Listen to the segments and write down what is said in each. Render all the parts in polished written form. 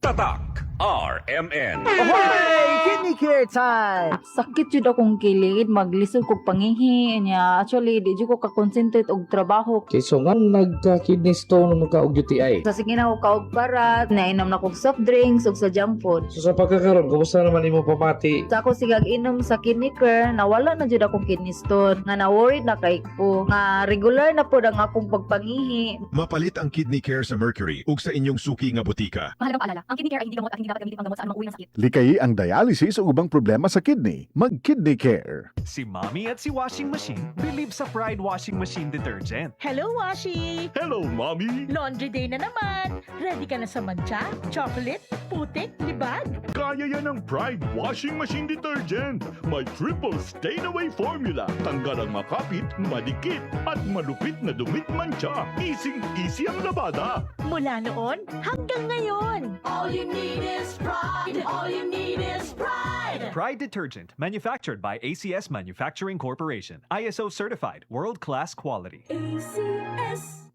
Tatak RMN. Ahoy! Kidney care time! Sakit jud akong kilid, maglisod kog pangihi niya. Actually, di jud ko ka-concentrate og trabaho. Okay, so nga nagka-kidney stone mo ka og UTI. Sa sige na ko kaog parat, nainom na kog soft drinks ug sa junk food. So sa pagkakaroon, kumusta naman imo pamati? Sa ako sigag inom sa kidney care, nawala na jud akong kidney stone. Nga na-worried na kay ko. Nga regular na pod ang akong pagpangihi. Mapalit ang kidney care sa Mercury ug sa inyong suki nga botika. Mahalagang paalala, ang kidney care ay hindi gamot at hindi dapat gamitin pang gamot sa anumang uri ng sakit. Likay ang dialysis o ubang problema sa kidney. Mag-Kidney Care. Si Mommy at si Washing Machine believe sa Pride Washing Machine Detergent. Hello, Washi! Hello, Mommy! Laundry day na naman! Ready ka na sa mancha, chocolate, putik, libag? Kaya yan ang Pride Washing Machine Detergent. May triple stain-away formula. Tanggal ang makapit, madikit, at malupit na dumit mancha. Easy ang labada. Mula noon hanggang ngayon! All you need is pride. All you need is pride. Pride Detergent, manufactured by ACS Manufacturing Corporation. ISO certified, world-class quality. ACS.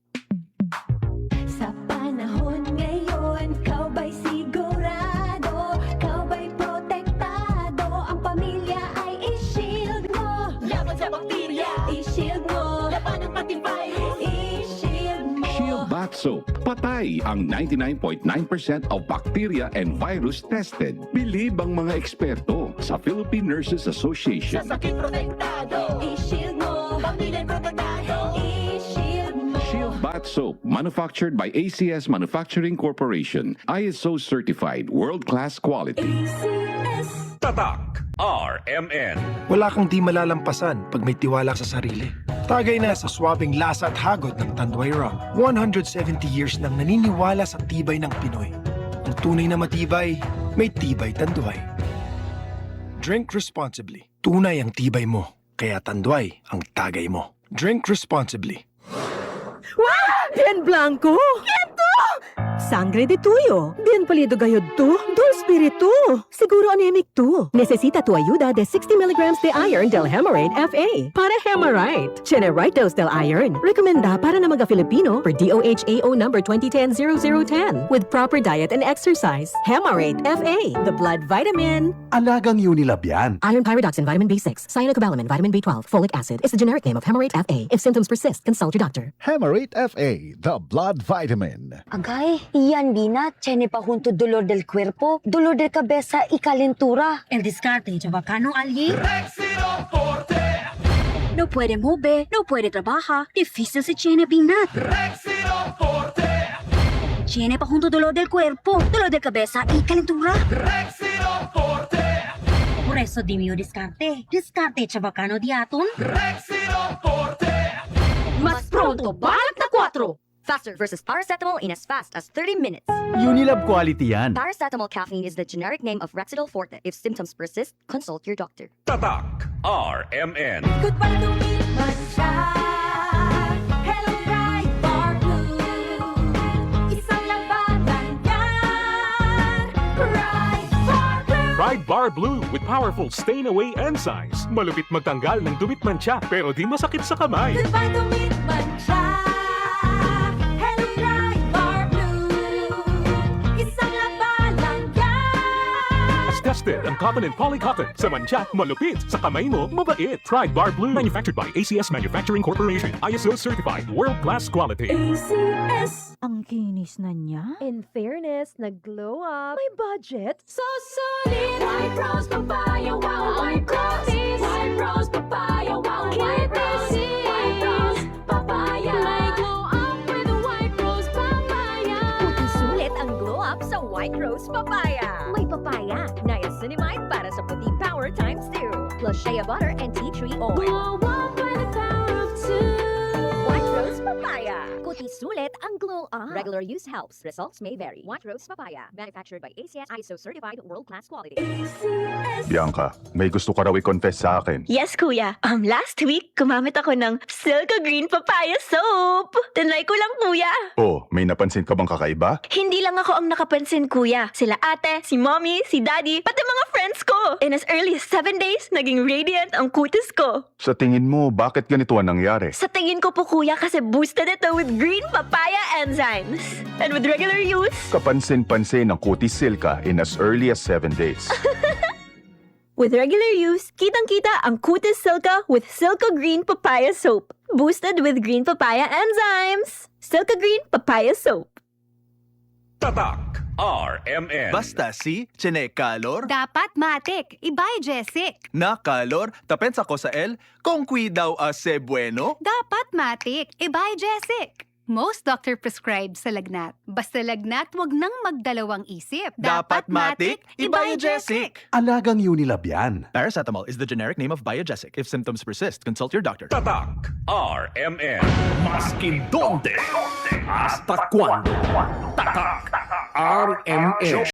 Sa panahon ngayon, kau ba'y sigurado? Kau ba'y protektado? Ang pamilya ay i-shield mo. Laban sa bakterya, i-shield mo. Laban ng pati virus, i-shield mo. Shield Bath Soap. Patay ang 99.9% of bacteria and virus tested. Bilib ang mga eksperto sa Philippine Nurses Association. Sa sakit protektado, i-shield mo. Pamilya protektado, i-shield mo. Shield Bath Soap, manufactured by ACS Manufacturing Corporation. ISO certified, world-class quality. ACS. Tatak RMN. Wala kang di malalampasan pag may tiwala sa sarili. Tagay na sa swabing lasa at hagod ng Tanduay Rum. 170 years nang naniniwala sa tibay ng Pinoy. Ang tunay na matibay, may tibay Tanduay. Drink responsibly. Tunay ang tibay mo, kaya Tanduay ang tagay mo. Drink responsibly. Bien Blanco! Kento! Sangre de tuyo. Bien palido gayod tu. Dul spiritu. Siguro anemic tu. Necesita tu ayuda de 60 milligrams de iron del Hemorrhoid FA. Para Hemorrhoid. Tiene right dose del iron. Recomenda para na mga Filipino per DOHAO number 2010-0010 with proper diet and exercise. Hemorrhoid FA. The blood vitamin. Alagang Unilab yan. Iron pyridoxine, vitamin B6, cyanocobalamin, vitamin B12, folic acid is the generic name of Hemorrhoid FA. If symptoms persist, consult your doctor. Hemorrhoid FA, the blood vitamin. Agay, iyan bina, tiene pa junto dolor del cuerpo, dolor de cabeza y calentura. El descarte, chabacano alguien. No puede mover, no puede trabajar, difícil se tiene binat. Tiene pa junto dolor del cuerpo, dolor de cabeza y calentura. Por eso dime descarte, descarte chabacano diaton. Mas pronto, balak na 4! Faster versus paracetamol in as fast as 30 minutes. Unilab quality yan. Paracetamol caffeine is the generic name of Rexidol Forte. If symptoms persist, consult your doctor. Tatak RMN. Goodbye to me, Masha. Hello, bright bar blue. Isang labanan yan. Bright bar blue. Pride Bar Blue with powerful stain-away enzymes. Malupit magtanggal ng dumit mancha pero di masakit sa kamay. Goodbye to me, Masha. Hello, bright bar blue. Isang labanan yan. As tested ang cotton and polycotton. Sa mancha, malupit. Sa kamay mo, mabait. Pride Bar Blue. Manufactured by ACS Manufacturing Corporation. ISO certified. World-class quality. ACS. Ang kinis na niya. In fairness, nag-glow up. May budget. So solid. White rose papaya, wow, white rose. White rose papaya, wow, white rose. White rose papaya. May glow up with a white rose papaya. Puti sulit ang glow up sa White Rose Papaya. May papaya, niacinamide para sa puti power times 2. Plus shea butter and tea tree oil. Glow up with the power of 2. White Rose Papaya. Kuti sulit ang glow up. Regular use helps. Results may vary. White Rose Papaya. Manufactured by ACS ISO certified world-class quality. Bianca, may gusto ka raw i-confess sa akin. Yes, kuya. Last week, gumamit ako ng Silka Green Papaya Soap. Tinry ko lang, kuya. Oh, may napansin ka bang kakaiba? Hindi lang ako ang nakapansin, kuya. Sila ate, si mommy, si daddy, pati mga friends ingredients ko. In as early as 7 days, naging radiant ang kutis ko. Sa tingin mo, bakit ganito ang nangyari? Sa tingin ko po kuya kasi boosted ito with green papaya enzymes. And with regular use, Kapansin-pansin ang kutis Silka in as early as 7 days. with regular use, kitang-kita ang kutis Silka with Silka Green Papaya Soap. Boosted with green papaya enzymes. Silka Green Papaya Soap. Tatak RMN. Basta si Kalor Dapat matik, ibay Jessic. na kalor, tapensa ko sa el, kung daw ase bueno. Dapat matik, ibay Jessic. Most doctor prescribed sa lagnat. Basta lagnat, wag nang magdalawang isip. Dapat matik, ibay Jessic. Alagang Unilab yan. Paracetamol is the generic name of Biogesic. If symptoms persist, consult your doctor. Tatak RMN. Maskin donde? Hasta cuando? Tatak RMN.